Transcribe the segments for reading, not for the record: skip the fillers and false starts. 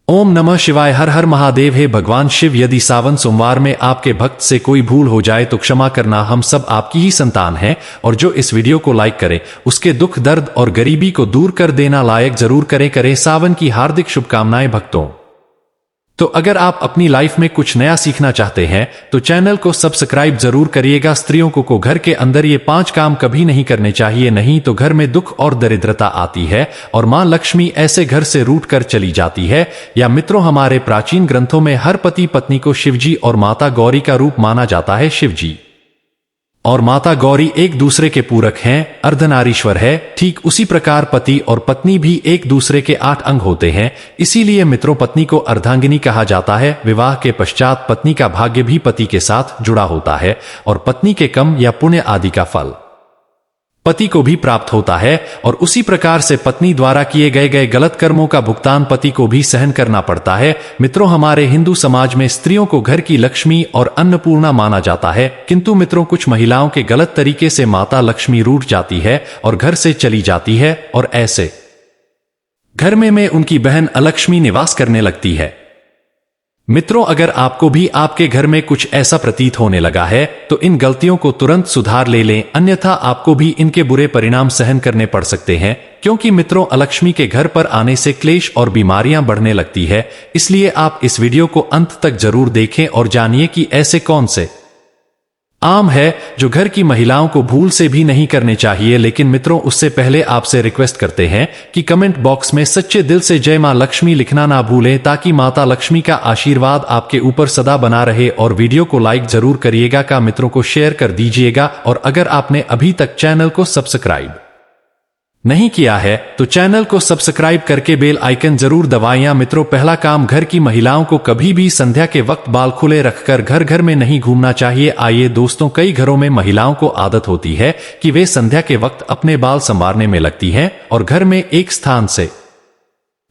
ओम नमः शिवाय। हर हर महादेव। हे भगवान शिव, यदि सावन सोमवार में आपके भक्त से कोई भूल हो जाए तो क्षमा करना, हम सब आपकी ही संतान हैं। और जो इस वीडियो को लाइक करे उसके दुख दर्द और गरीबी को दूर कर देना लायक जरूर करे सावन की हार्दिक शुभकामनाएं भक्तों। तो अगर आप अपनी लाइफ में कुछ नया सीखना चाहते हैं तो चैनल को सब्सक्राइब जरूर करिएगा। स्त्रियों को घर के अंदर ये 5 काम कभी नहीं करने चाहिए, नहीं तो घर में दुख और दरिद्रता आती है और मां लक्ष्मी ऐसे घर से रूठ कर चली जाती है। या मित्रों, हमारे प्राचीन ग्रंथों में हर पति पत्नी को शिवजी और माता गौरी का रूप माना जाता है। शिवजी और माता गौरी एक दूसरे के पूरक हैं, अर्धनारीश्वर है। ठीक उसी प्रकार पति और पत्नी भी एक दूसरे के 8 अंग होते हैं। इसीलिए मित्रों, पत्नी को अर्धांगिनी कहा जाता है। विवाह के पश्चात पत्नी का भाग्य भी पति के साथ जुड़ा होता है और पत्नी के कर्म या पुण्य आदि का फल पति को भी प्राप्त होता है। और उसी प्रकार से पत्नी द्वारा किए गए गलत कर्मों का भुगतान पति को भी सहन करना पड़ता है। मित्रों, हमारे हिंदू समाज में स्त्रियों को घर की लक्ष्मी और अन्नपूर्णा माना जाता है, किंतु मित्रों कुछ महिलाओं के गलत तरीके से माता लक्ष्मी रूठ जाती है और घर से चली जाती है और ऐसे घर में उनकी बहन अलक्ष्मी निवास करने लगती है। मित्रों, अगर आपको भी आपके घर में कुछ ऐसा प्रतीत होने लगा है तो इन गलतियों को तुरंत सुधार ले लें, अन्यथा आपको भी इनके बुरे परिणाम सहन करने पड़ सकते हैं। क्योंकि मित्रों, अलक्ष्मी के घर पर आने से क्लेश और बीमारियां बढ़ने लगती है। इसलिए आप इस वीडियो को अंत तक जरूर देखें और जानिए कि ऐसे कौन से आम है जो घर की महिलाओं को भूल से भी नहीं करने चाहिए। लेकिन मित्रों, उससे पहले आपसे रिक्वेस्ट करते हैं कि कमेंट बॉक्स में सच्चे दिल से जय मां लक्ष्मी लिखना ना भूलें, ताकि माता लक्ष्मी का आशीर्वाद आपके ऊपर सदा बना रहे। और वीडियो को लाइक जरूर करिएगा, का मित्रों को शेयर कर दीजिएगा। और अगर आपने अभी तक चैनल को सब्सक्राइब नहीं किया है तो चैनल को सब्सक्राइब करके बेल आइकन जरूर दबाएं। मित्रों, पहला काम, घर की महिलाओं को कभी भी संध्या के वक्त बाल खुले रखकर घर घर में नहीं घूमना चाहिए। आइए दोस्तों, कई घरों में महिलाओं को आदत होती है कि वे संध्या के वक्त अपने बाल संवारने में लगती हैं और घर में एक स्थान से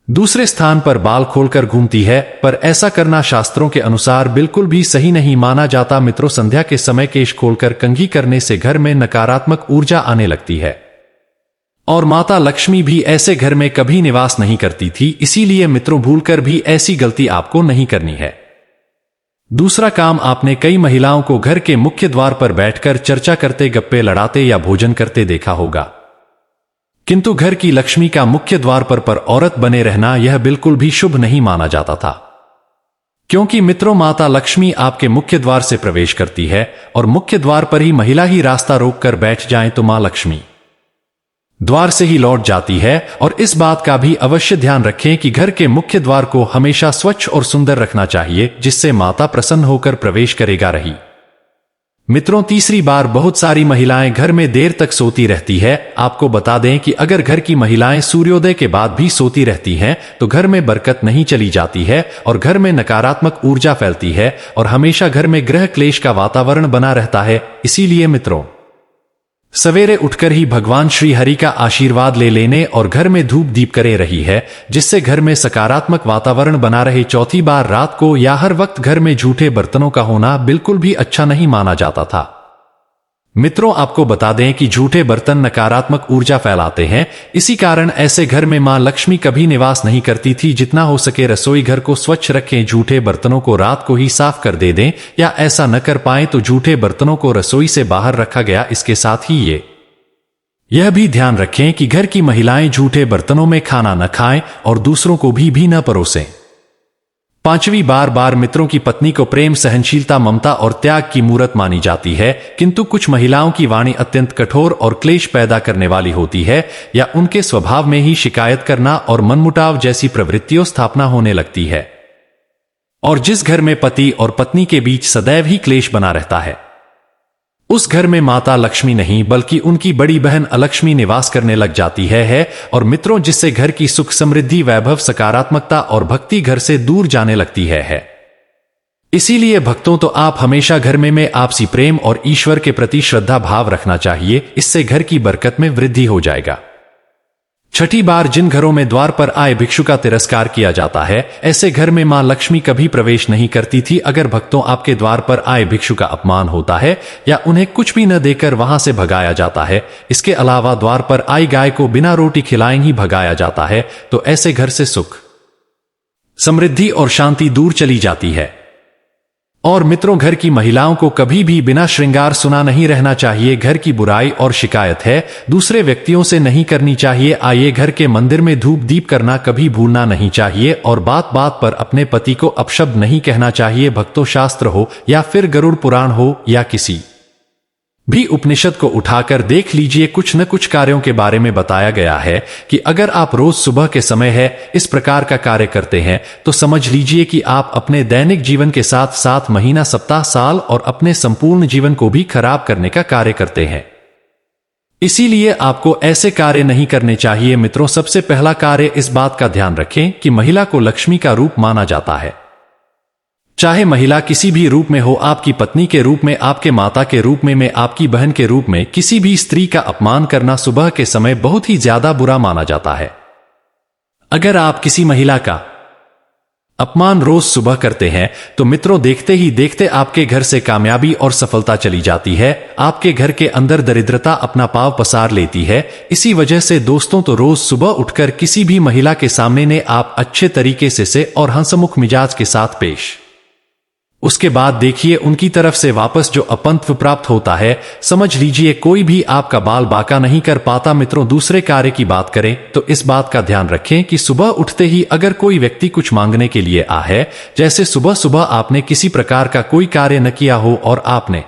दूसरे स्थान पर बाल खोलकर घूमती है, पर ऐसा करना शास्त्रों के अनुसार बिल्कुल भी सही नहीं माना जाता। मित्रों, संध्या के समय केश खोलकर कंघी करने से घर में नकारात्मक ऊर्जा आने लगती है और माता लक्ष्मी भी ऐसे घर में कभी निवास नहीं करती थी। इसीलिए मित्रों, भूलकर भी ऐसी गलती आपको नहीं करनी है। दूसरा काम, आपने कई महिलाओं को घर के मुख्य द्वार पर बैठकर चर्चा करते, गप्पे लड़ाते या भोजन करते देखा होगा। किंतु घर की लक्ष्मी का मुख्य द्वार पर औरत बने रहना यह बिल्कुल भी शुभ नहीं माना जाता था। क्योंकि मित्रों, माता लक्ष्मी आपके मुख्य द्वार से प्रवेश करती है और मुख्य द्वार पर ही महिला ही रास्ता रोककर बैठ जाए तो मां लक्ष्मी द्वार से ही लौट जाती है। और इस बात का भी अवश्य ध्यान रखें कि घर के मुख्य द्वार को हमेशा स्वच्छ और सुंदर रखना चाहिए, जिससे माता प्रसन्न होकर प्रवेश करेगा रही। मित्रों, तीसरी बार, बहुत सारी महिलाएं घर में देर तक सोती रहती है। आपको बता दें कि अगर घर की महिलाएं सूर्योदय के बाद भी सोती रहती हैं तो घर में बरकत नहीं चली जाती है और घर में नकारात्मक ऊर्जा फैलती है और हमेशा घर में ग्रह क्लेश का वातावरण बना रहता है। इसीलिए मित्रों, सवेरे उठकर ही भगवान श्री हरि का आशीर्वाद ले लेने और घर में धूप दीप करे रही है, जिससे घर में सकारात्मक वातावरण बना रहे। चौथी बार, रात को या हर वक्त घर में झूठे बर्तनों का होना बिल्कुल भी अच्छा नहीं माना जाता था। मित्रों, आपको बता दें कि झूठे बर्तन नकारात्मक ऊर्जा फैलाते हैं। इसी कारण ऐसे घर में मां लक्ष्मी कभी निवास नहीं करती थी। जितना हो सके रसोई घर को स्वच्छ रखें, झूठे बर्तनों को रात को ही साफ कर दे दें, या ऐसा न कर पाए तो झूठे बर्तनों को रसोई से बाहर रखा गया। इसके साथ ही यह भी ध्यान रखें कि घर की महिलाएं झूठे बर्तनों में खाना न खाएं और दूसरों को भी न परोसें। पांचवी बार, मित्रों की पत्नी को प्रेम, सहनशीलता, ममता और त्याग की मूरत मानी जाती है। किंतु कुछ महिलाओं की वाणी अत्यंत कठोर और क्लेश पैदा करने वाली होती है, या उनके स्वभाव में ही शिकायत करना और मनमुटाव जैसी प्रवृत्तियों स्थापना होने लगती है। और जिस घर में पति और पत्नी के बीच सदैव ही क्लेश बना रहता है, उस घर में माता लक्ष्मी नहीं बल्कि उनकी बड़ी बहन अलक्ष्मी निवास करने लग जाती है। और मित्रों, जिससे घर की सुख, समृद्धि, वैभव, सकारात्मकता और भक्ति घर से दूर जाने लगती है। इसीलिए भक्तों, तो आप हमेशा घर में आपसी प्रेम और ईश्वर के प्रति श्रद्धा भाव रखना चाहिए। इससे घर की बरकत में वृद्धि हो जाएगा। छठी बार, जिन घरों में द्वार पर आए भिक्षु का तिरस्कार किया जाता है, ऐसे घर में मां लक्ष्मी कभी प्रवेश नहीं करती थी। अगर भक्तों, आपके द्वार पर आए भिक्षु का अपमान होता है या उन्हें कुछ भी न देकर वहां से भगाया जाता है, इसके अलावा द्वार पर आई गाय को बिना रोटी खिलाए ही भगाया जाता है, तो ऐसे घर से सुख, समृद्धि और शांति दूर चली जाती है। और मित्रों, घर की महिलाओं को कभी भी बिना श्रृंगार सुना नहीं रहना चाहिए। घर की बुराई और शिकायत है दूसरे व्यक्तियों से नहीं करनी चाहिए। आइए, घर के मंदिर में धूप दीप करना कभी भूलना नहीं चाहिए और बात बात पर अपने पति को अपशब्द नहीं कहना चाहिए। भक्तों, शास्त्र हो या फिर गरुड़ पुराण हो या किसी भी उपनिषद को उठाकर देख लीजिए, कुछ न कुछ कार्यों के बारे में बताया गया है कि अगर आप रोज सुबह के समय है इस प्रकार का कार्य करते हैं तो समझ लीजिए कि आप अपने दैनिक जीवन के साथ साथ महीना, सप्ताह, साल और अपने संपूर्ण जीवन को भी खराब करने का कार्य करते हैं। इसीलिए आपको ऐसे कार्य नहीं करने चाहिए। मित्रों, सबसे पहला कार्य इस बात का ध्यान रखें कि महिला को लक्ष्मी का रूप माना जाता है। चाहे महिला किसी भी रूप में हो, आपकी पत्नी के रूप में, आपके माता के रूप में आपकी बहन के रूप में, किसी भी स्त्री का अपमान करना सुबह के समय बहुत ही ज्यादा बुरा माना जाता है। अगर आप किसी महिला का अपमान रोज सुबह करते हैं तो मित्रों, देखते ही देखते आपके घर से कामयाबी और सफलता चली जाती है। आपके घर के अंदर दरिद्रता अपना पांव पसार लेती है। इसी वजह से दोस्तों, तो रोज सुबह उठकर किसी भी महिला के सामने ने आप अच्छे तरीके से और हंसमुख मिजाज के साथ पेश, उसके बाद देखिए उनकी तरफ से वापस जो अपंत्व प्राप्त होता है, समझ लीजिए कोई भी आपका बाल बाका नहीं कर पाता। मित्रों, दूसरे कार्य की बात करें तो इस बात का ध्यान रखें कि सुबह उठते ही अगर कोई व्यक्ति कुछ मांगने के लिए आ है, जैसे सुबह सुबह आपने किसी प्रकार का कोई कार्य न किया हो और आपने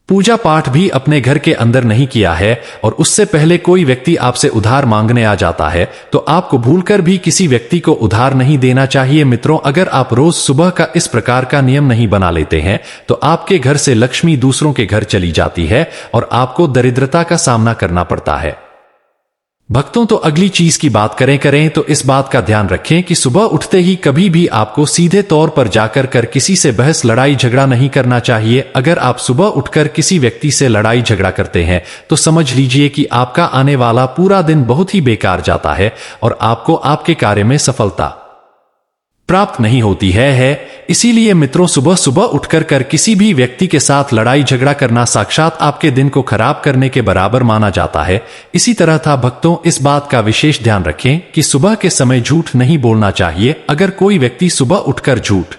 पूजा पाठ भी अपने घर के अंदर नहीं किया है और उससे पहले कोई व्यक्ति आपसे उधार मांगने आ जाता है, तो आपको भूलकर भी किसी व्यक्ति को उधार नहीं देना चाहिए। मित्रों, अगर आप रोज सुबह का इस प्रकार का नियम नहीं बना लेते हैं तो आपके घर से लक्ष्मी दूसरों के घर चली जाती है और आपको दरिद्रता का सामना करना पड़ता है। भक्तों, तो अगली चीज की बात करें तो इस बात का ध्यान रखें कि सुबह उठते ही कभी भी आपको सीधे तौर पर जाकर किसी से बहस, लड़ाई झगड़ा नहीं करना चाहिए। अगर आप सुबह उठकर किसी व्यक्ति से लड़ाई झगड़ा करते हैं तो समझ लीजिए कि आपका आने वाला पूरा दिन बहुत ही बेकार जाता है और आपको आपके कार्य में सफलता प्राप्त नहीं होती है। इसीलिए मित्रों, सुबह सुबह उठकर किसी भी व्यक्ति के साथ लड़ाई झगड़ा करना साक्षात आपके दिन को खराब करने के बराबर माना जाता है। इसी तरह था भक्तों, इस बात का विशेष ध्यान रखें कि सुबह के समय झूठ नहीं बोलना चाहिए। अगर कोई व्यक्ति सुबह उठकर झूठ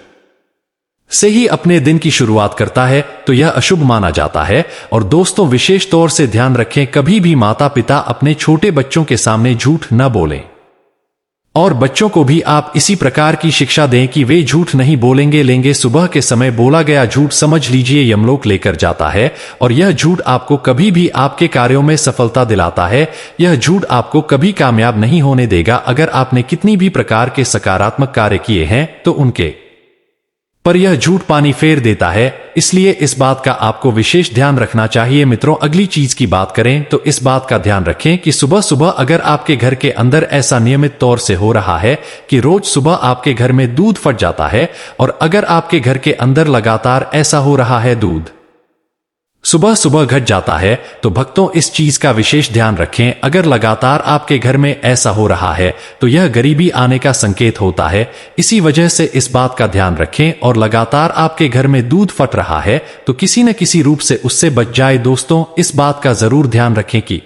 से ही अपने दिन की शुरुआत करता है तो यह अशुभ माना जाता है। और दोस्तों, विशेष तौर से ध्यान रखें, कभी भी माता पिता अपने छोटे बच्चों के सामने झूठ न बोलें और बच्चों को भी आप इसी प्रकार की शिक्षा दें कि वे झूठ नहीं बोलेंगे। सुबह के समय बोला गया झूठ समझ लीजिए यमलोक लेकर जाता है और यह झूठ आपको कभी भी आपके कार्यों में सफलता दिलाता है। यह झूठ आपको कभी कामयाब नहीं होने देगा। अगर आपने कितनी भी प्रकार के सकारात्मक कार्य किए हैं तो उनके पर यह झूठ पानी फेर देता है। इसलिए इस बात का आपको विशेष ध्यान रखना चाहिए। मित्रों, अगली चीज की बात करें तो इस बात का ध्यान रखें कि सुबह सुबह अगर आपके घर के अंदर ऐसा नियमित तौर से हो रहा है कि रोज सुबह आपके घर में दूध फट जाता है और अगर आपके घर के अंदर लगातार ऐसा हो रहा है, दूध सुबह सुबह घट जाता है, तो भक्तों इस चीज का विशेष ध्यान रखें। अगर लगातार आपके घर में ऐसा हो रहा है तो यह गरीबी आने का संकेत होता है। इसी वजह से इस बात का ध्यान रखें और लगातार आपके घर में दूध फट रहा है तो किसी न किसी रूप से उससे बच जाए। दोस्तों, इस बात का जरूर ध्यान रखें कि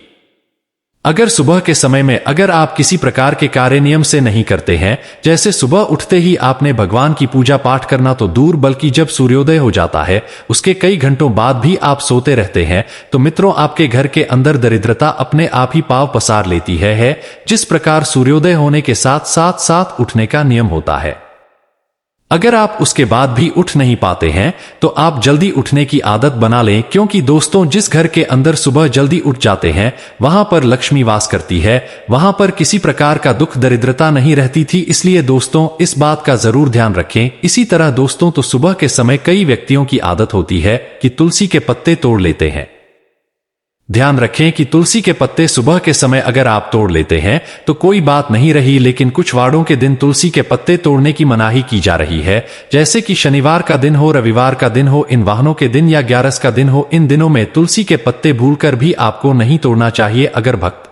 अगर सुबह के समय में अगर आप किसी प्रकार के कार्य नियम से नहीं करते हैं, जैसे सुबह उठते ही आपने भगवान की पूजा पाठ करना तो दूर, बल्कि जब सूर्योदय हो जाता है उसके कई घंटों बाद भी आप सोते रहते हैं, तो मित्रों आपके घर के अंदर दरिद्रता अपने आप ही पांव पसार लेती है। जिस प्रकार सूर्योदय होने के साथ साथ उठने का नियम होता है, अगर आप उसके बाद भी उठ नहीं पाते हैं तो आप जल्दी उठने की आदत बना लें, क्योंकि दोस्तों जिस घर के अंदर सुबह जल्दी उठ जाते हैं वहां पर लक्ष्मी वास करती है, वहां पर किसी प्रकार का दुख दरिद्रता नहीं रहती थी। इसलिए दोस्तों इस बात का जरूर ध्यान रखें। इसी तरह दोस्तों, तो सुबह के समय कई व्यक्तियों की आदत होती है कि तुलसी के पत्ते तोड़ लेते हैं। ध्यान रखें कि तुलसी के पत्ते सुबह के समय अगर आप तोड़ लेते हैं तो कोई बात नहीं रही, लेकिन कुछ वारों के दिन तुलसी के पत्ते तोड़ने की मनाही की जा रही है, जैसे कि शनिवार का दिन हो, रविवार का दिन हो, इन वाहनों के दिन या 11 का दिन हो। इन दिनों में तुलसी के पत्ते भूलकर भी आपको नहीं तोड़ना चाहिए। अगर भक्त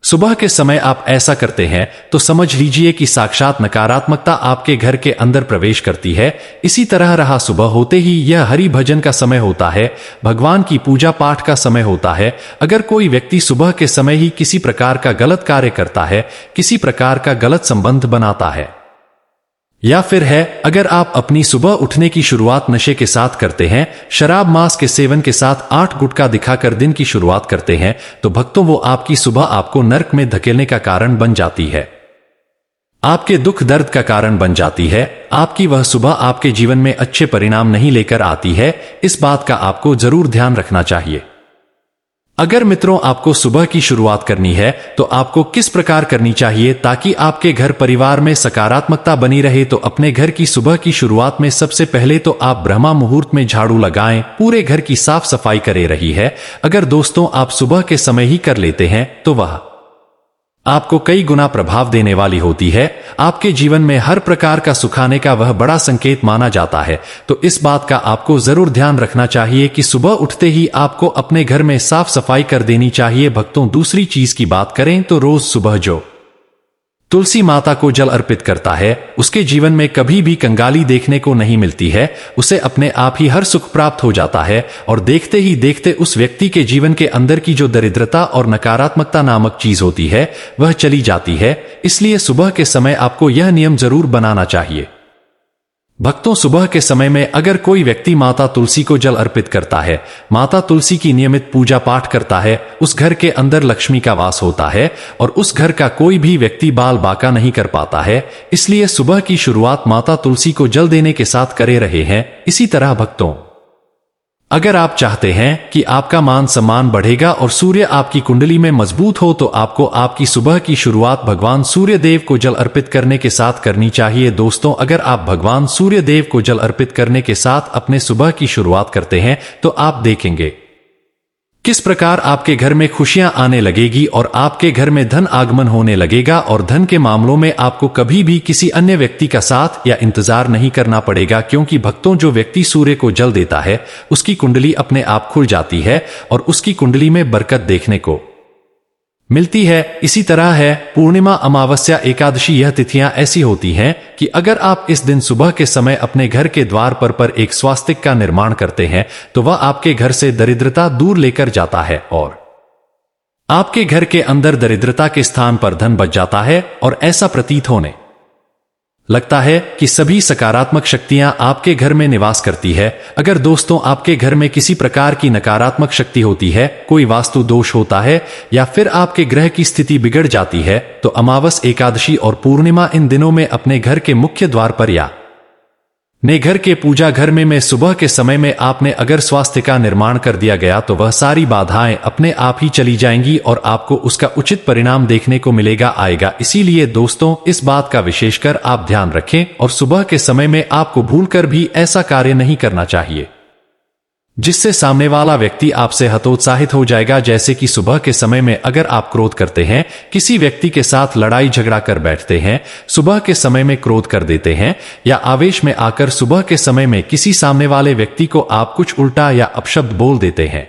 सुबह के समय आप ऐसा करते हैं तो समझ लीजिए कि साक्षात नकारात्मकता आपके घर के अंदर प्रवेश करती है। इसी तरह रहा सुबह होते ही यह हरि भजन का समय होता है, भगवान की पूजा पाठ का समय होता है। अगर कोई व्यक्ति सुबह के समय ही किसी प्रकार का गलत कार्य करता है, किसी प्रकार का गलत संबंध बनाता है, या फिर है, अगर आप अपनी सुबह उठने की शुरुआत नशे के साथ करते हैं, शराब मांस के सेवन के साथ 8 गुटखा दिखाकर दिन की शुरुआत करते हैं, तो भक्तों वो आपकी सुबह आपको नर्क में धकेलने का कारण बन जाती है, आपके दुख दर्द का कारण बन जाती है। आपकी वह सुबह आपके जीवन में अच्छे परिणाम नहीं लेकर आती है। इस बात का आपको जरूर ध्यान रखना चाहिए। अगर मित्रों आपको सुबह की शुरुआत करनी है तो आपको किस प्रकार करनी चाहिए ताकि आपके घर परिवार में सकारात्मकता बनी रहे, तो अपने घर की सुबह की शुरुआत में सबसे पहले तो आप ब्रह्मा मुहूर्त में झाड़ू लगाएं, पूरे घर की साफ सफाई करे रही है। अगर दोस्तों आप सुबह के समय ही कर लेते हैं तो वह आपको कई गुना प्रभाव देने वाली होती है। आपके जीवन में हर प्रकार का सुख आने का वह बड़ा संकेत माना जाता है। तो इस बात का आपको जरूर ध्यान रखना चाहिए कि सुबह उठते ही आपको अपने घर में साफ सफाई कर देनी चाहिए। भक्तों दूसरी चीज की बात करें तो रोज सुबह जो तुलसी माता को जल अर्पित करता है, उसके जीवन में कभी भी कंगाली देखने को नहीं मिलती है। उसे अपने आप ही हर सुख प्राप्त हो जाता है और देखते ही देखते उस व्यक्ति के जीवन के अंदर की जो दरिद्रता और नकारात्मकता नामक चीज होती है वह चली जाती है। इसलिए सुबह के समय आपको यह नियम जरूर बनाना चाहिए। भक्तों सुबह के समय में अगर कोई व्यक्ति माता तुलसी को जल अर्पित करता है, माता तुलसी की नियमित पूजा पाठ करता है, उस घर के अंदर लक्ष्मी का वास होता है और उस घर का कोई भी व्यक्ति बाल बाका नहीं कर पाता है। इसलिए सुबह की शुरुआत माता तुलसी को जल देने के साथ करे रहे हैं। इसी तरह भक्तों अगर आप चाहते हैं कि आपका मान सम्मान बढ़ेगा और सूर्य आपकी कुंडली में मजबूत हो, तो आपको आपकी सुबह की शुरुआत भगवान सूर्य देव को जल अर्पित करने के साथ करनी चाहिए। दोस्तों अगर आप भगवान सूर्य देव को जल अर्पित करने के साथ अपने सुबह की शुरुआत करते हैं तो आप देखेंगे किस प्रकार आपके घर में खुशियां आने लगेगी और आपके घर में धन आगमन होने लगेगा और धन के मामलों में आपको कभी भी किसी अन्य व्यक्ति का साथ या इंतजार नहीं करना पड़ेगा। क्योंकि भक्तों जो व्यक्ति सूर्य को जल देता है उसकी कुंडली अपने आप खुल जाती है और उसकी कुंडली में बरकत देखने को मिलती है। इसी तरह है पूर्णिमा, अमावस्या, एकादशी, यह तिथियां ऐसी होती हैं कि अगर आप इस दिन सुबह के समय अपने घर के द्वार पर एक स्वास्तिक का निर्माण करते हैं तो वह आपके घर से दरिद्रता दूर लेकर जाता है और आपके घर के अंदर दरिद्रता के स्थान पर धन बच जाता है और ऐसा प्रतीत होने लगता है कि सभी सकारात्मक शक्तियां आपके घर में निवास करती है। अगर दोस्तों आपके घर में किसी प्रकार की नकारात्मक शक्ति होती है, कोई वास्तु दोष होता है या फिर आपके ग्रह की स्थिति बिगड़ जाती है, तो अमावस, एकादशी और पूर्णिमा इन दिनों में अपने घर के मुख्य द्वार पर या ने घर के पूजा घर में सुबह के समय में आपने अगर स्वास्थ्य का निर्माण कर दिया गया तो वह सारी बाधाएं अपने आप ही चली जाएंगी और आपको उसका उचित परिणाम देखने को मिलेगा आएगा। इसीलिए दोस्तों इस बात का विशेषकर आप ध्यान रखें और सुबह के समय में आपको भूलकर भी ऐसा कार्य नहीं करना चाहिए जिससे सामने वाला व्यक्ति आपसे हतोत्साहित हो जाएगा। जैसे कि सुबह के समय में अगर आप क्रोध करते हैं, किसी व्यक्ति के साथ लड़ाई झगड़ा कर बैठते हैं, सुबह के समय में क्रोध कर देते हैं या आवेश में आकर सुबह के समय में किसी सामने वाले व्यक्ति को आप कुछ उल्टा या अपशब्द बोल देते हैं,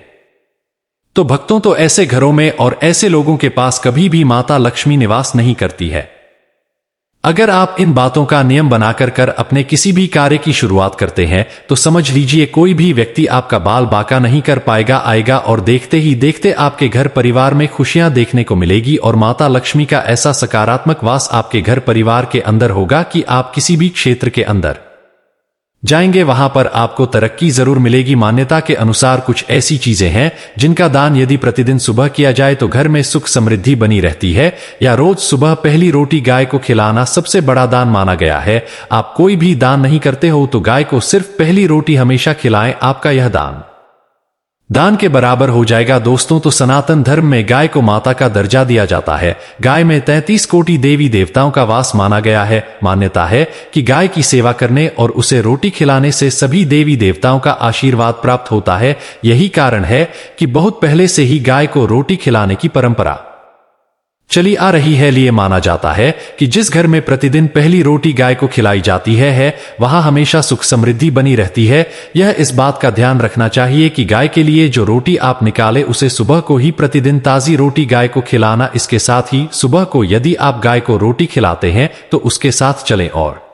तो भक्तों तो ऐसे घरों में और ऐसे लोगों के पास कभी भी माता लक्ष्मी निवास नहीं करती है। अगर आप इन बातों का नियम बनाकर कर अपने किसी भी कार्य की शुरुआत करते हैं तो समझ लीजिए कोई भी व्यक्ति आपका बाल बाका नहीं कर पाएगा आएगा और देखते ही देखते आपके घर परिवार में खुशियां देखने को मिलेगी और माता लक्ष्मी का ऐसा सकारात्मक वास आपके घर परिवार के अंदर होगा कि आप किसी भी क्षेत्र के अंदर जाएंगे वहां पर आपको तरक्की जरूर मिलेगी। मान्यता के अनुसार कुछ ऐसी चीजें हैं जिनका दान यदि प्रतिदिन सुबह किया जाए तो घर में सुख समृद्धि बनी रहती है। या रोज सुबह पहली रोटी गाय को खिलाना सबसे बड़ा दान माना गया है। आप कोई भी दान नहीं करते हो तो गाय को सिर्फ पहली रोटी हमेशा खिलाएं, आपका यह दान के बराबर हो जाएगा। दोस्तों तो सनातन धर्म में गाय को माता का दर्जा दिया जाता है। गाय में 33 कोटि देवी देवताओं का वास माना गया है। मान्यता है कि गाय की सेवा करने और उसे रोटी खिलाने से सभी देवी देवताओं का आशीर्वाद प्राप्त होता है। यही कारण है कि बहुत पहले से ही गाय को रोटी खिलाने की परंपरा चली आ रही है। लिए माना जाता है कि जिस घर में प्रतिदिन पहली रोटी गाय को खिलाई जाती है वहां हमेशा सुख समृद्धि बनी रहती है। यह इस बात का ध्यान रखना चाहिए कि गाय के लिए जो रोटी आप निकाले उसे सुबह को ही प्रतिदिन ताजी रोटी गाय को खिलाना। इसके साथ ही सुबह को यदि आप गाय को रोटी खिलाते हैं तो उसके साथ चलें और